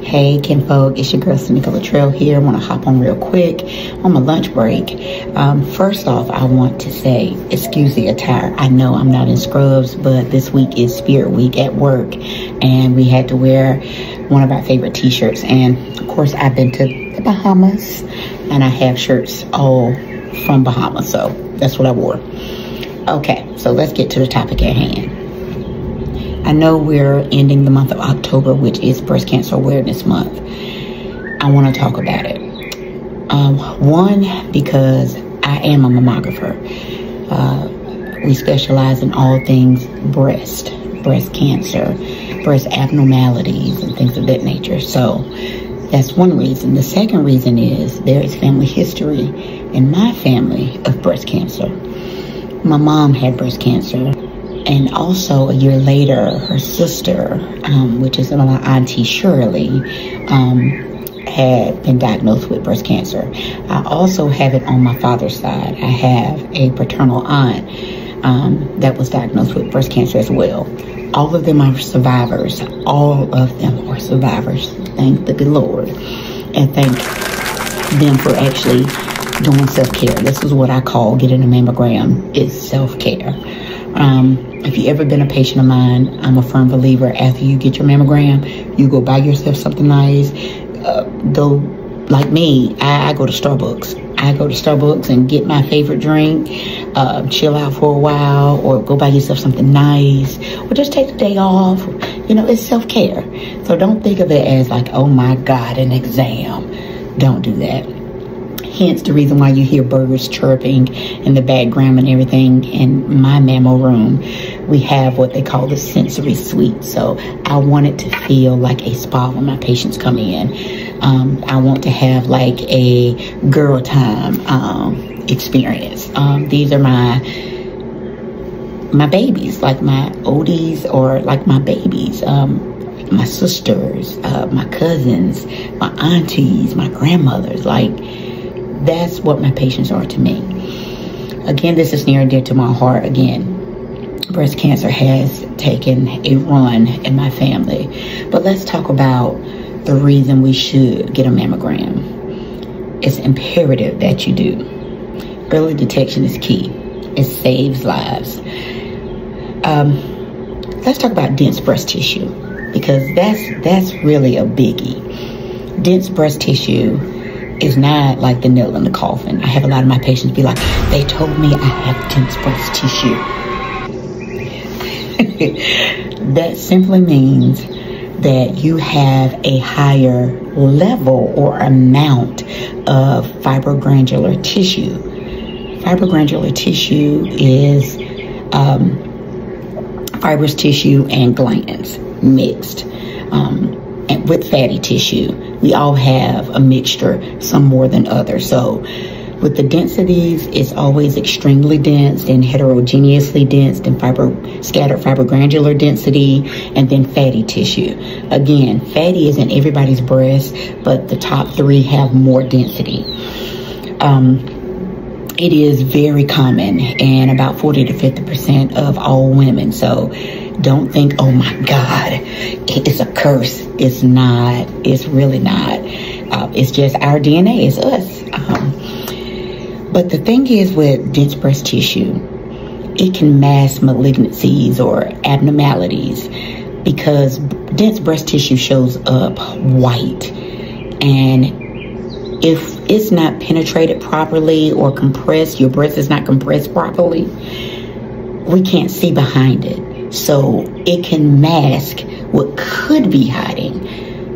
Hey Kinfolk, it's your girl Sneaker Trail here. I want to hop on real quick on my lunch break. First off, I want to say, excuse the attire. I know I'm not in scrubs, but this week is Spirit Week at work, and we had to wear one of our favorite t-shirts. And of course, I've been to the Bahamas, and I have shirts all from Bahamas, so that's what I wore. Okay, so let's get to the topic at hand. I know we're ending the month of October, which is Breast Cancer Awareness Month. I want to talk about it. One, because I am a mammographer. We specialize in all things breast cancer, breast abnormalities, and things of that nature. So that's one reason. The second reason is there is family history in my family of breast cancer. My mom had breast cancer. And also a year later, her sister, which is my auntie Shirley, had been diagnosed with breast cancer. I also have it on my father's side. I have a paternal aunt that was diagnosed with breast cancer as well. All of them are survivors. All of them are survivors. Thank the good Lord. And thank them for actually doing self-care. This is what I call getting a mammogram, is self-care. If you ever been a patient of mine, I'm a firm believer, after you get your mammogram, you go buy yourself something nice. Go, like me, I go to Starbucks. I go to Starbucks and get my favorite drink, chill out for a while, or go buy yourself something nice, or just take the day off. You know, it's self-care. So don't think of it as like, oh my God, an exam. Don't do that. Hence the reason why you hear birds chirping in the background and everything. In my mammo room, we have what they call the sensory suite. So I want it to feel like a spa when my patients come in. I want to have like a girl time experience. These are my babies, like my oldies, or like my babies. My sisters, my cousins, my aunties, my grandmothers, like, that's what my patients are to me. Again, this is near and dear to my heart. Again, breast cancer has taken a run in my family. But let's talk about the reason we should get a mammogram. It's imperative that you do. Early detection is key. It saves lives. Let's talk about dense breast tissue, because that's really a biggie. Dense breast tissue is not like the nail in the coffin. I have a lot of my patients be like, they told me I have dense breast tissue. That simply means that you have a higher level or amount of fibrogranular tissue. Fibrogranular tissue is fibrous tissue and glands mixed. And with fatty tissue. We all have a mixture, some more than others. So with the densities, it's always extremely dense, and heterogeneously dense, and scattered fibrogranular density, and then fatty tissue. Again, fatty is in everybody's breast, but the top three have more density. It is very common in about 40 to 50% of all women. So don't think, oh my God, it's a curse. It's not. It's really not. It's just our DNA. It's us. But the thing is, with dense breast tissue, it can mask malignancies or abnormalities, because dense breast tissue shows up white. And if it's not penetrated properly or compressed, your breast is not compressed properly, we can't see behind it. So it can mask what could be hiding.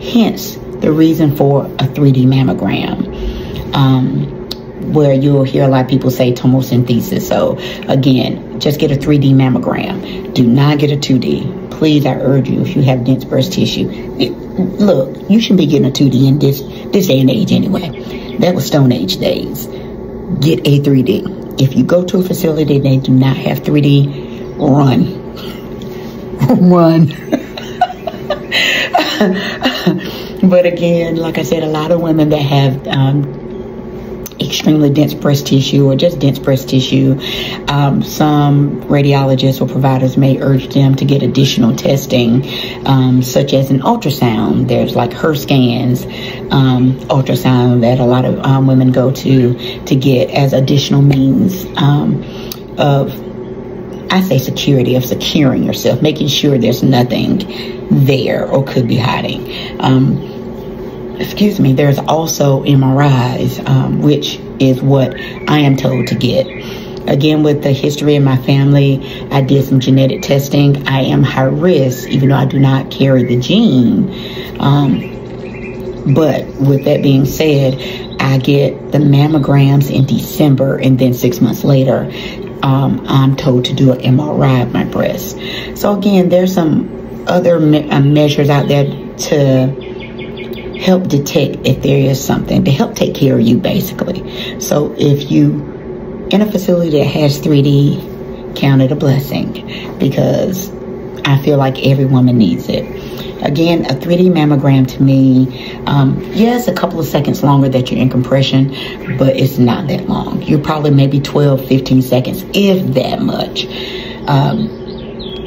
Hence the reason for a 3D mammogram, where you'll hear a lot of people say tomosynthesis. So again, just get a 3D mammogram. Do not get a 2D. Please, I urge you, if you have dense breast tissue, look, you should be getting a 2D in this day and age anyway. That was Stone Age days. Get a 3D. If you go to a facility and they do not have 3D, run. Run. But again, like I said, a lot of women that have extremely dense breast tissue or just dense breast tissue, some radiologists or providers may urge them to get additional testing, such as an ultrasound. There's like her scans, ultrasound that a lot of women go to get as additional means of, I say, security, of securing yourself, making sure there's nothing there or could be hiding. Excuse me, there's also MRIs, which is what I am told to get. Again, with the history in my family, I did some genetic testing. I am high risk, even though I do not carry the gene. But with that being said, I get the mammograms in December, and then 6 months later, I'm told to do an MRI of my breast. So again, there's some other measures out there to help detect if there is something, to help take care of you, basically. So if you in a facility that has 3D, count it a blessing, because I feel like every woman needs it. Again, a 3D mammogram to me, yes, a couple of seconds longer that you're in compression, but it's not that long. You're probably maybe 12, 15 seconds, if that much.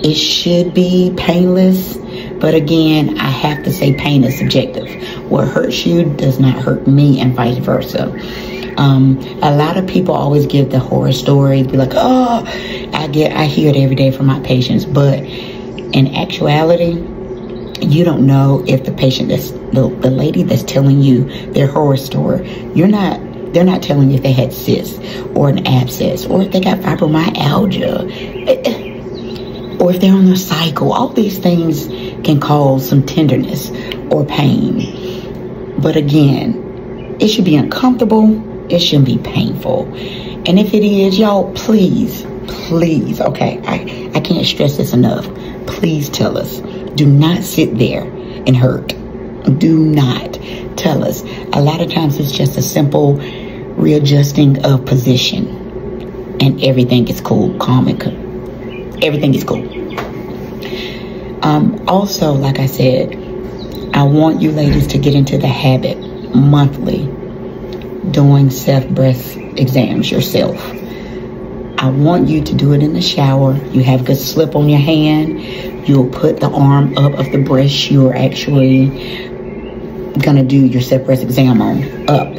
It should be painless, but again, I have to say pain is subjective. What hurts you does not hurt me, and vice versa. A lot of people always give the horror story, be like, oh, I hear it every day from my patients, but in actuality, you don't know if the patient, the lady that's telling you their horror story, they're not telling you if they had cysts or an abscess, or if they got fibromyalgia, or if they're on their cycle. All these things can cause some tenderness or pain. But again, it should be uncomfortable. It shouldn't be painful. And if it is, y'all, please, okay, I can't stress this enough. Please tell us. Do not sit there and hurt. Do not tell us. A lot of times it's just a simple readjusting of position, and everything is cool, calm, and everything is cool. Also, like I said, I want you ladies to get into the habit monthly doing self-breast exams yourself. I want you to do it in the shower. You have good slip on your hand. You'll put the arm up of the breast you're actually gonna do your self-breast exam on up.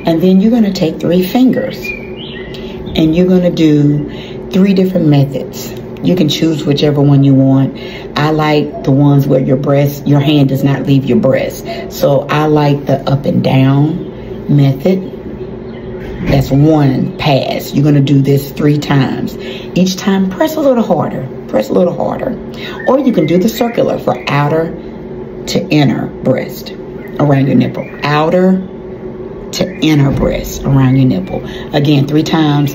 And then you're gonna take 3 fingers and you're gonna do 3 different methods. You can choose whichever one you want. I like the ones where your hand does not leave your breast. So I like the up and down method. That's 1 pass. You're gonna do this 3 times. Each time, press a little harder. Press a little harder. Or you can do the circular for outer to inner breast around your nipple. Outer to inner breast around your nipple. Again, 3 times,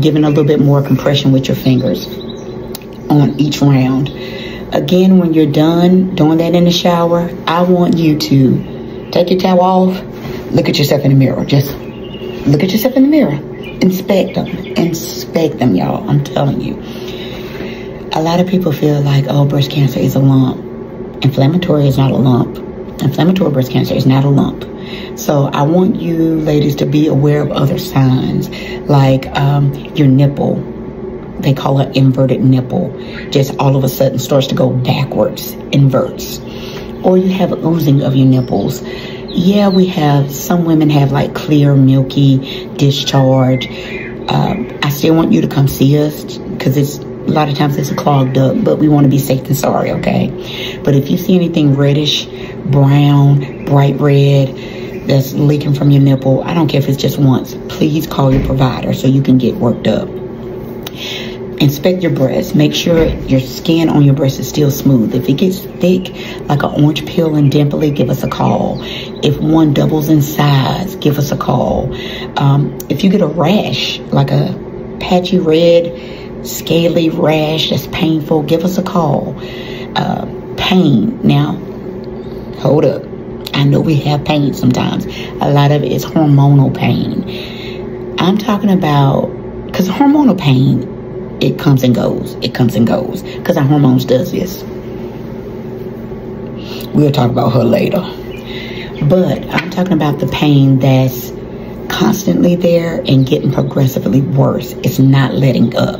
giving a little bit more compression with your fingers on each round. Again, when you're done doing that in the shower, I want you to take your towel off, look at yourself in the mirror. Just look at yourself in the mirror. Inspect them, y'all. I'm telling you. A lot of people feel like, oh, breast cancer is a lump. Inflammatory is not a lump. Inflammatory breast cancer is not a lump. So I want you ladies to be aware of other signs, like your nipple. They call it inverted nipple. Just all of a sudden starts to go backwards, inverts. Or you have oozing of your nipples. Yeah, we have, some women have like clear, milky discharge. I still want you to come see us, because a lot of times it's a clogged up, but we want to be safe than sorry, okay? But if you see anything reddish, brown, bright red, that's leaking from your nipple, I don't care if it's just once, please call your provider so you can get worked up. Inspect your breast. Make sure your skin on your breast is still smooth. If it gets thick, like an orange peel and dimply, give us a call. If one doubles in size, give us a call. If you get a rash, like a patchy red, scaly rash that's painful, give us a call. Pain. Now, hold up. I know we have pain sometimes. A lot of it is hormonal pain. I'm talking about, because hormonal pain, it comes and goes. It comes and goes. Because our hormones does this. We'll talk about her later. But I'm talking about the pain that's constantly there and getting progressively worse. It's not letting up.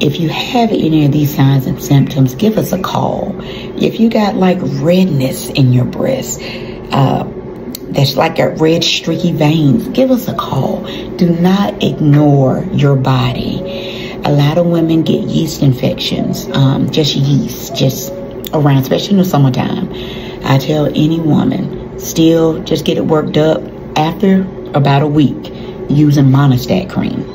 If you have any of these signs and symptoms, give us a call. If you got like redness in your breast, that's like a red streaky veins, give us a call. Do not ignore your body. A lot of women get yeast infections, just yeast, just around, especially in the summertime. I tell any woman, still just get it worked up after about a week using Monostat cream.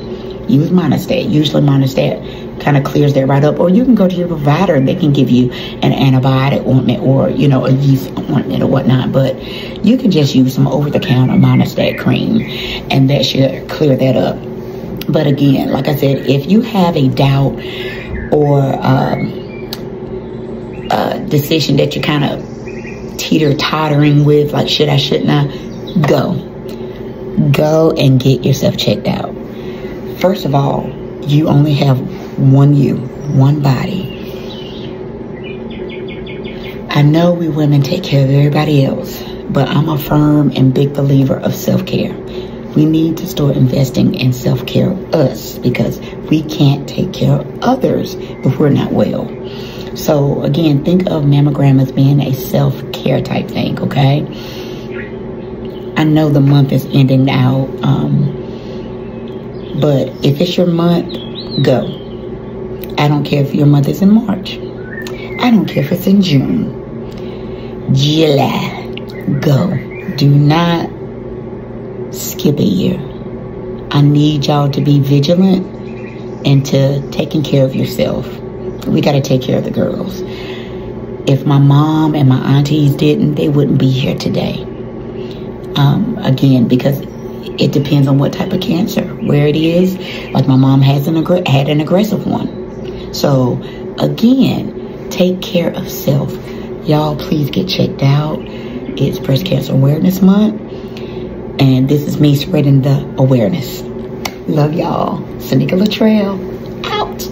Use Monostat. Usually Monostat kind of clears that right up. Or you can go to your provider and they can give you an antibiotic ointment or, you know, a yeast ointment or whatnot. But you can just use some over-the-counter Monostat cream and that should clear that up. But again, like I said, if you have a doubt or a decision that you're kind of teeter-tottering with, like should I, shouldn't I, go and get yourself checked out. First of all, you only have one body. I know we women take care of everybody else, but I'm a firm and big believer of self-care. We need to start investing in self-care us because we can't take care of others if we're not well. So again, think of mammogram as being a self-care type thing, okay? I know the month is ending now, but if it's your month, go. I don't care if your month is in March. I don't care if it's in June. July, go. Do not skip a year. I need y'all to be vigilant and to taking care of yourself. We got to take care of the girls. If my mom and my aunties didn't, they wouldn't be here today. Again, because it depends on what type of cancer, where it is. Like my mom had an aggressive one. So again, take care of self. Y'all, please get checked out. It's Breast Cancer Awareness Month. And this is me spreading the awareness. Love y'all. Sanika Latrell, out.